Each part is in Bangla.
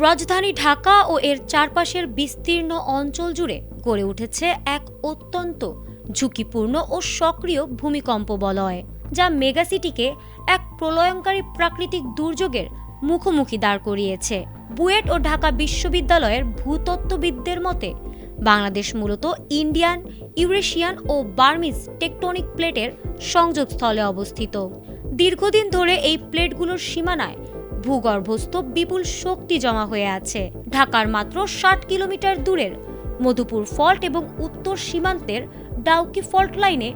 রাজধানী ঢাকা ও এর চারপাশের বিস্তীর্ণ অঞ্চল জুড়ে গড়ে উঠেছে এক অত্যন্ত ঝুঁকিপূর্ণ ও সক্রিয় ভূমিকম্প বলয়, যা মেগাসিটিকে এক প্রলয়ঙ্কারী প্রাকৃতিক দুর্যোগের মুখোমুখি দাঁড় করিয়েছে। বুয়েট ও ঢাকা বিশ্ববিদ্যালয়ের ভূতত্ত্ববিদদের মতে বাংলাদেশ মূলত ইন্ডিয়ান, ইউরেশিয়ান ও বার্মিজ টেকটনিক প্লেটের সংযোগস্থলে অবস্থিত। দীর্ঘদিন ধরে এই প্লেটগুলোর সীমানায় ভূগর্ভস্থ বিপুল শক্তি জমা হয়ে আছে। ঢাকার মাত্র ৬০ কিলোমিটার দূরের মধুপুর ফল্ট এবং উত্তর সীমান্তের ডাউকি ফল্ট লাইনে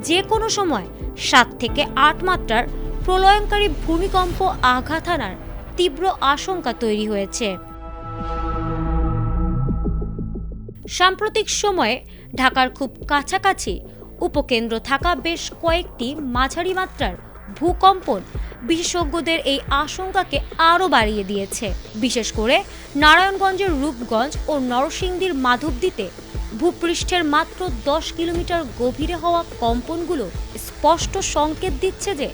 যে কোনো সময় ৭ থেকে ৮ মাত্রার প্রলয়ঙ্কারী ভূমিকম্প আঘাত হানার তীব্র আশঙ্কা তৈরি হয়েছে। সাম্প্রতিক সময়ে ঢাকার খুব কাছাকাছি উপকেন্দ্র থাকা বেশ কয়েকটি মাঝারি মাত্রার ভূকম্পন বিশেষজ্ঞদের এই আশঙ্কাকে আরও বাড়িয়ে দিয়েছে। বিশেষ করে নারায়ণগঞ্জের রূপগঞ্জ ও নরসিংদীর মাধবদীতে ভূপৃষ্ঠের মাত্র ১০ কিলোমিটার গভীরে হওয়া কম্পনগুলো স্পষ্ট সংকেত দিচ্ছে যে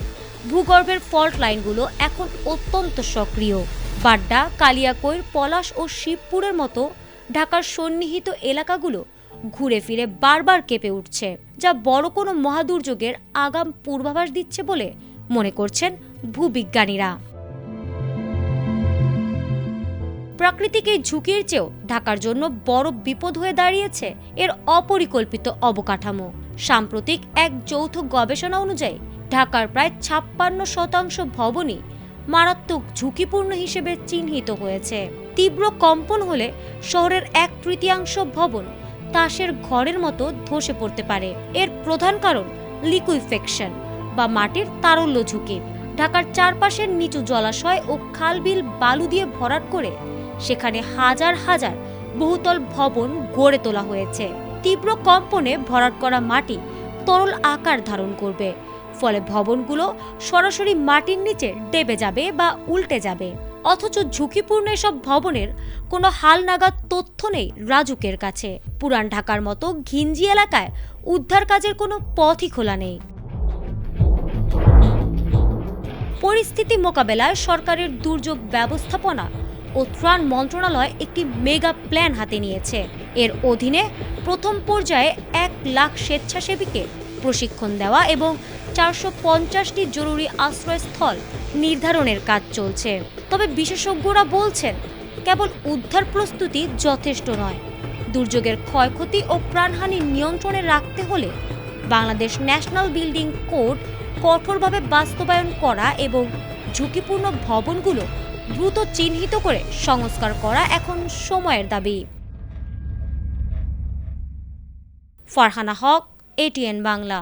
ভূগর্ভের ফল্ট লাইনগুলো এখন অত্যন্ত সক্রিয়। বাড্ডা, কালিয়াকৈর, পলাশ ও শিবপুরের মতো ঢাকার সন্নিহিত এলাকাগুলো ঘুরে ফিরে বারবার কেঁপে উঠছে, যা বড় কোনো মহাদুর্যোগের আগাম পূর্বাভাস দিচ্ছে বলে মনে করছেন ভূবিজ্ঞানীরা। প্রাকৃতিক এই ঝুঁকির চেয়েও ঢাকার জন্য বড় বিপদ হয়ে দাঁড়িয়েছে এর অপরিকল্পিত অবকাঠামো। সাম্প্রতিক এক যৌথ গবেষণা অনুযায়ী ঢাকার প্রায় ৫৬% ভবনই মারাত্মক ঝুঁকিপূর্ণ হিসেবে চিহ্নিত হয়েছে। তীব্র কম্পন হলে শহরের ১/৩ ভবন তাসের ঘরের মতো ধসে পড়তে পারে। এর প্রধান কারণ লিকুইফেকশন বা মাটির তারল্য ঝুঁকি। ঢাকার চারপাশের নিচু জলাশয় ও খালবিল বালু দিয়ে ভরাট করে সেখানে হাজার হাজার বহুতল ভবন গড়ে তোলা হয়েছে। তীব্র কম্পনে ভরাট করা মাটি তরল আকার ধারণ করবে, ফলে ভবনগুলো সরাসরি মাটির নিচে ডেবে যাবে বা উল্টে যাবে। অথচ ঝুঁকিপূর্ণ এসব ভবনের কোনো হালনাগাদ তথ্য নেই রাজুকের কাছে। পুরান ঢাকার মতো ঘিঞ্জি এলাকায় উদ্ধার কাজের কোনো পথই খোলা নেই। পরিস্থিতি মোকাবেলায় সরকারের দুর্যোগ ব্যবস্থাপনা ও ত্রাণ মন্ত্রণালয় একটি মেগা প্ল্যান হাতে নিয়েছে। এর অধীনে প্রথম পর্যায়ে ১ লাখ স্বেচ্ছাসেবীকে প্রশিক্ষণ দেওয়া এবং ৪৫০টি জরুরি আশ্রয়স্থল নির্ধারণের কাজ চলছে। তবে বিশেষজ্ঞরা বলছেন, কেবল উদ্ধার প্রস্তুতি যথেষ্ট নয়। দুর্যোগের ক্ষয়ক্ষতি ও প্রাণহানি নিয়ন্ত্রণে রাখতে হলে বাংলাদেশ ন্যাশনাল বিল্ডিং কোড কঠোরভাবে বাস্তবায়ন করা এবং ঝুঁকিপূর্ণ ভবনগুলো দ্রুত চিহ্নিত করে সংস্কার করা এখন সময়ের দাবি। ফারহানা হক, ATN বাংলা।